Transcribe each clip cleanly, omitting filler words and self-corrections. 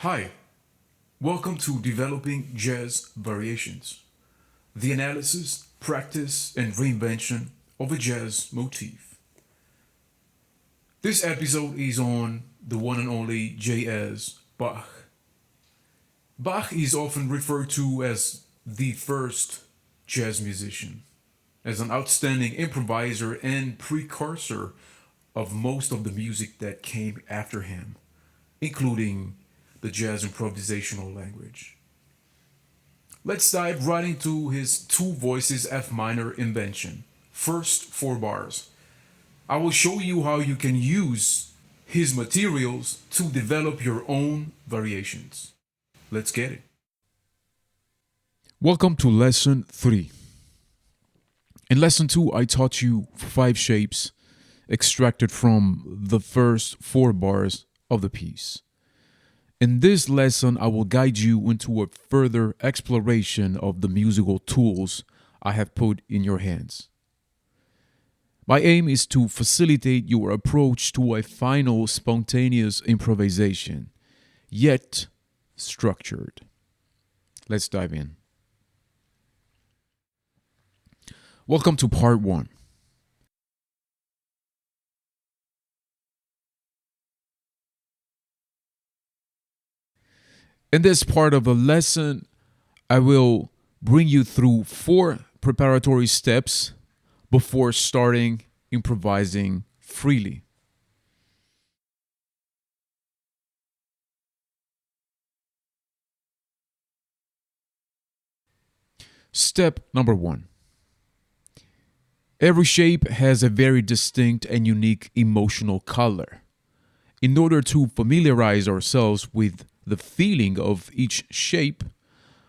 Hi, welcome to Developing Jazz Variations, the analysis, practice, and reinvention of a jazz motif. This episode is on the one and only J.S. Bach. Bach is often referred to as the first jazz musician, as an outstanding improviser and precursor of most of the music that came after him, including the jazz improvisational language. Let's dive right into his two voices F minor invention. First, four bars. I will show you how you can use his materials to develop your own variations. Let's get it. Welcome to lesson 3. In lesson 2, I taught you 5 shapes extracted from the first 4 bars of the piece. In this lesson, I will guide you into a further exploration of the musical tools I have put in your hands. My aim is to facilitate your approach to a final spontaneous improvisation, yet structured. Let's dive in. Welcome to part 1. In this part of the lesson, I will bring you through 4 preparatory steps before starting improvising freely. Step number 1. Every shape has a very distinct and unique emotional color. In order to familiarize ourselves with the feeling of each shape,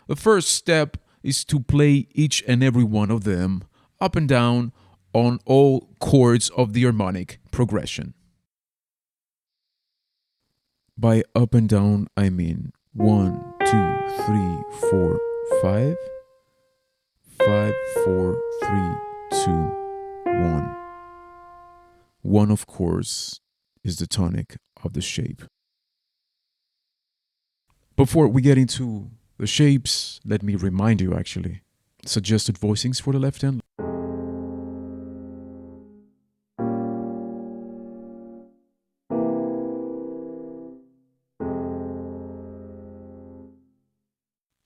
the first step is to play each and every one of them up and down on all chords of the harmonic progression. By up and down, I mean 1, 2, 3, 4, 5, 5, 4, 3, 2, 1. 1, of course, is the tonic of the shape. Before we get into the shapes, let me remind you actually. Suggested voicings for the left hand.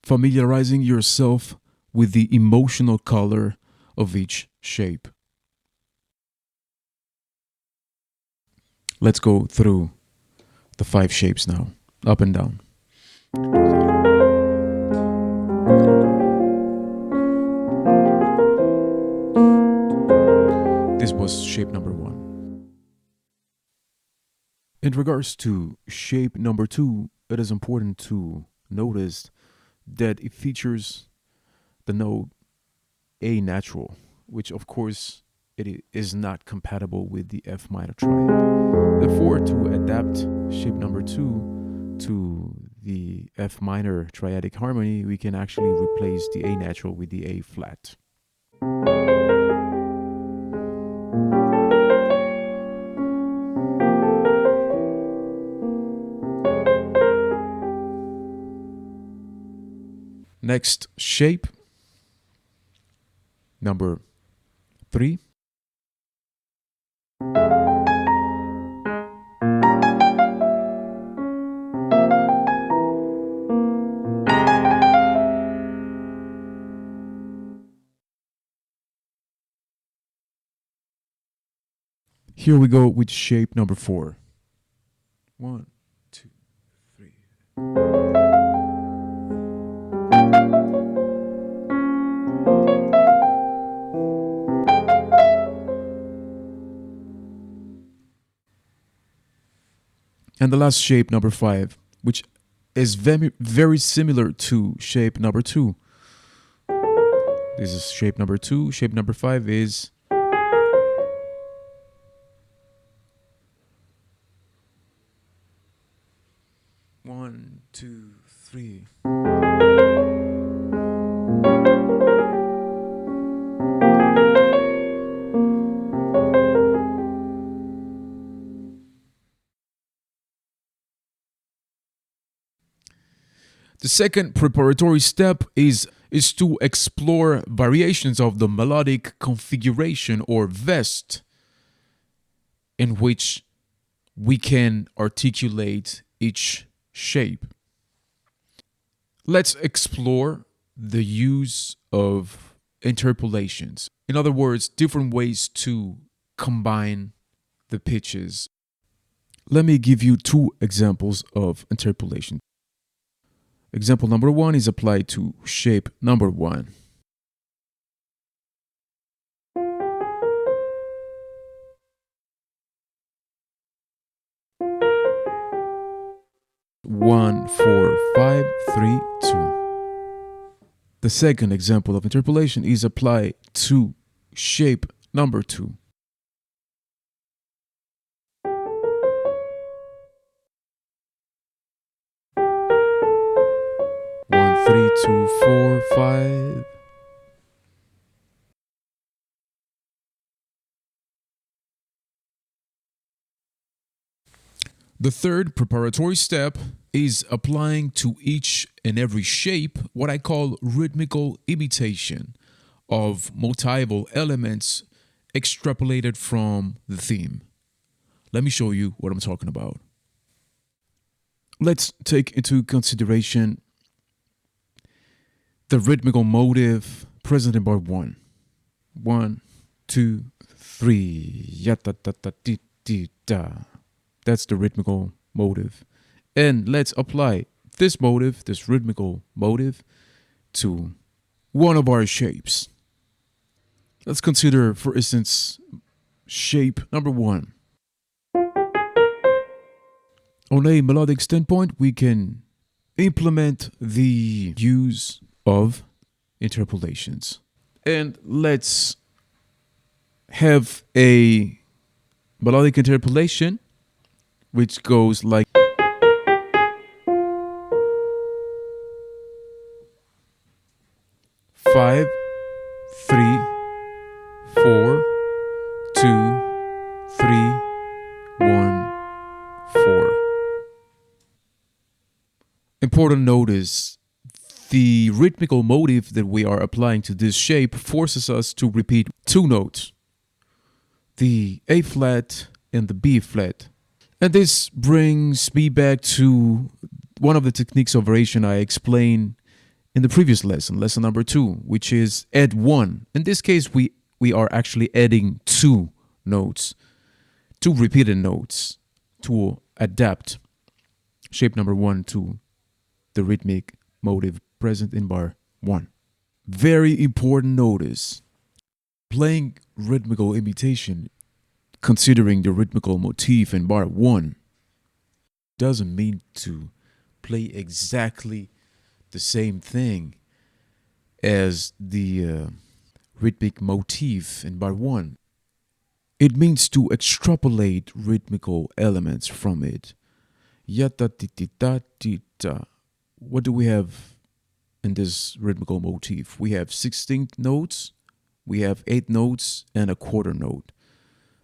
Familiarizing yourself with the emotional color of each shape. Let's go through the 5 shapes now, up and down. This was shape number 1. In regards to shape number 2, it is important to notice that it features the note A natural, which of course it is not compatible with the F minor triad. Therefore, to adapt shape number 2 to the F minor triadic harmony, we can actually replace the A natural with the A flat. Next shape, number 3. Here we go with shape number 4. 1, 2, 3. And the last shape, number 5, which is very similar to shape number 2. This is shape number 2. Shape number 5 is one, two, three. The second preparatory step is to explore variations of the melodic configuration or vest in which we can articulate each shape. Let's explore the use of interpolations. In other words, different ways to combine the pitches. Let me give you two examples of interpolation. Example number one is applied to shape number one. One, four, five, three, two. The second example of interpolation is applied to shape number two. 1, 3, 2, 4, 5. The third preparatory step is applying to each and every shape what I call rhythmical imitation of motival elements extrapolated from the theme. Let me show you what I'm talking about. Let's take into consideration the rhythmical motive present in bar one. 1, 2, 3. Ya-ta-ta-ta-ti-ti-da. That's the rhythmical motive. And let's apply this motive, this rhythmical motive, to one of our shapes. Let's consider, for instance, shape number one. On a melodic standpoint, we can implement the use of interpolations. And let's have a melodic interpolation which goes like 5, 3, 4, 2, 3, 1, 4. Important notice, the rhythmical motive that we are applying to this shape forces us to repeat two notes, the A flat and the B flat. And this brings me back to one of the techniques of variation I explained in the previous lesson, lesson number 2, which is add one. In this case, we are actually adding two notes, two repeated notes to adapt shape number 1 to the rhythmic motive present in bar 1. Very important notice. Playing rhythmical imitation, considering the rhythmical motif in bar 1, doesn't mean to play exactly the same thing as the rhythmic motif in bar 1. It means to extrapolate rhythmical elements from it. Yata-ti-ti-ta-ti-ta. What do we have in this rhythmical motif? We have 16 notes, we have 8 notes, and a quarter note.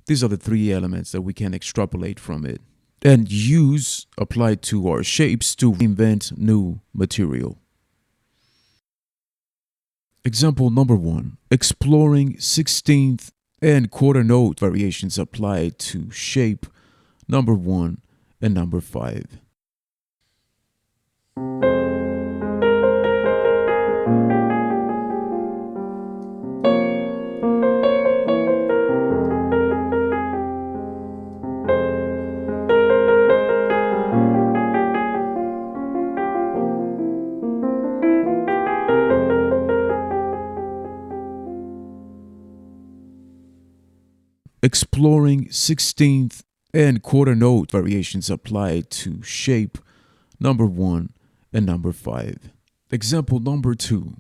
These are the three elements that we can extrapolate from it and use applied to our shapes to invent new material. Example number 1, exploring 16th and quarter note variations applied to shape number 1 and number 5. Exploring 16th and quarter note variations applied to shape number 1 and number 5. Example number 2.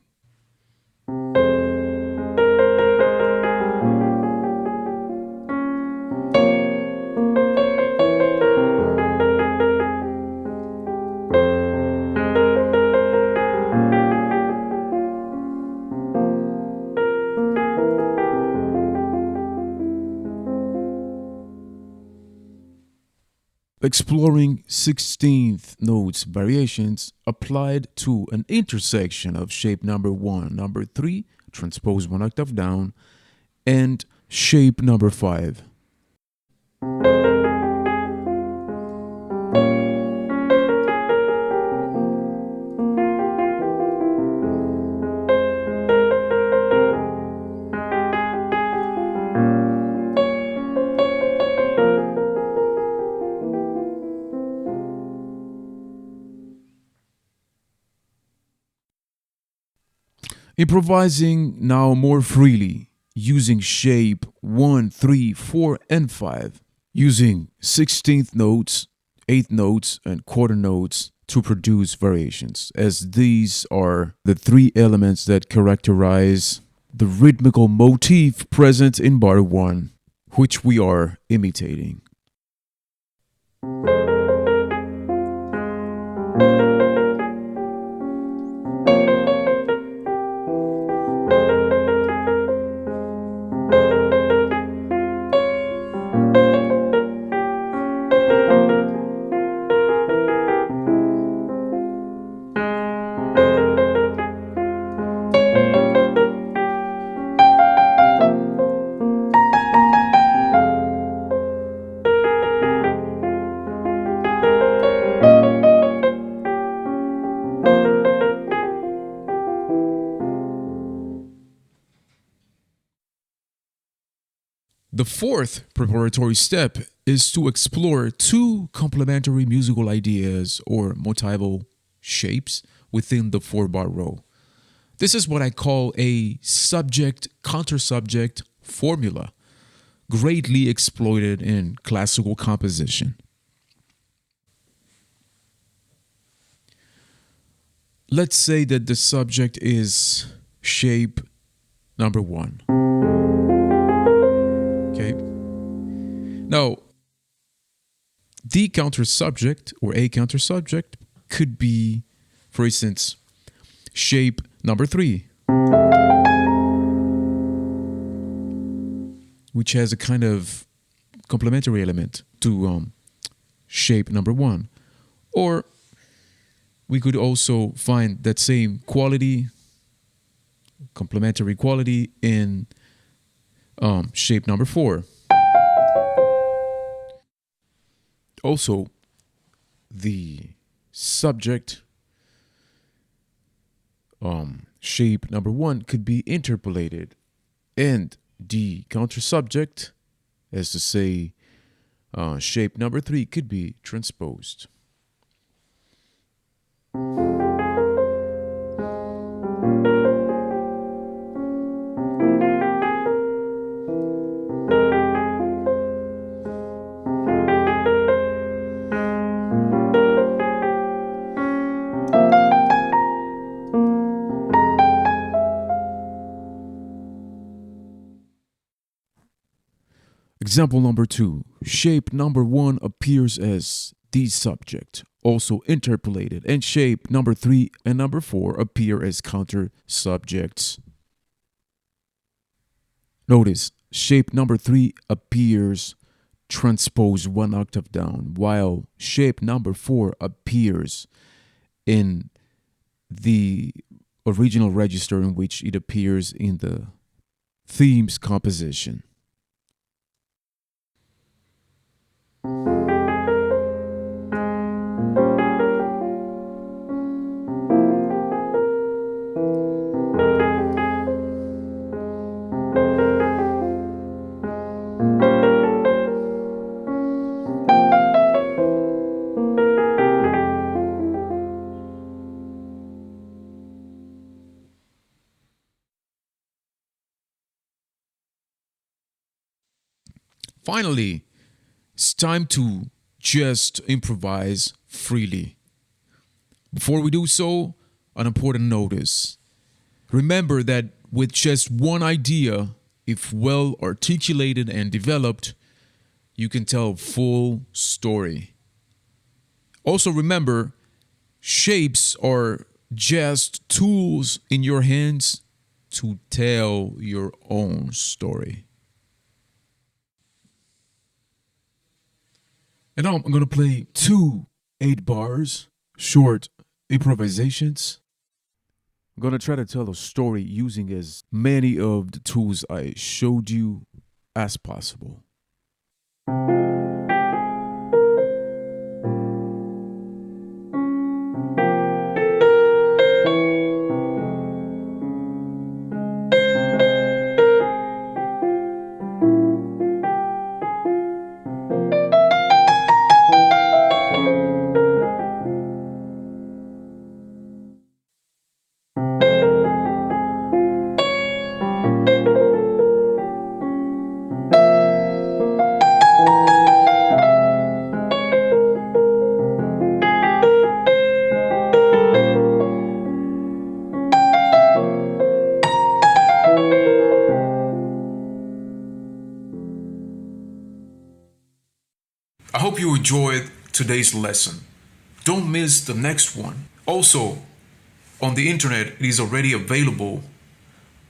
exploring 16th notes variations applied to an intersection of shape number 1, number 3, transpose one octave down, and shape number 5. Improvising now more freely, using shape 1, 3, 4, and 5, using 16th notes, 8th notes, and quarter notes to produce variations, as these are the three elements that characterize the rhythmical motif present in bar 1, which we are imitating. The fourth preparatory step is to explore two complementary musical ideas or motival shapes within the 4-bar row. This is what I call a subject-counter-subject formula, greatly exploited in classical composition. Let's say that the subject is shape number 1. Okay. Now, the counter subject or a counter subject could be, for instance, shape number 3, which has a kind of complementary element to shape number 1. Or we could also find that same quality, complementary quality in shape number 4. Also, the subject shape number 1 could be interpolated, and the counter subject, as to say, shape number 3, could be transposed. Example number 2. Shape number 1 appears as the subject, also interpolated, and shape number 3 and number 4 appear as counter subjects. Notice, shape number 3 appears transposed one octave down, while shape number 4 appears in the original register in which it appears in the theme's composition. Finally, it's time to just improvise freely. Before we do so, an important notice. Remember that with just one idea, if well articulated and developed, you can tell a full story. Also remember, shapes are just tools in your hands to tell your own story. And now I'm going to play 2 8-bars, short improvisations. I'm going to try to tell a story using as many of the tools I showed you as possible. I hope you enjoyed today's lesson. Don't miss the next one. Also, on the internet, it is already available.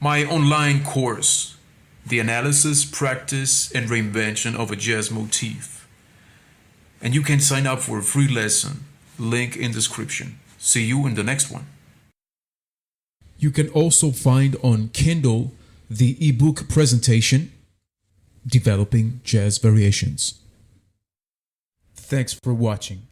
My online course, The Analysis, Practice, and Reinvention of a Jazz Motif. And you can sign up for a free lesson. Link in description. See you in the next one. You can also find on Kindle the ebook presentation, Developing Jazz Variations. Thanks for watching.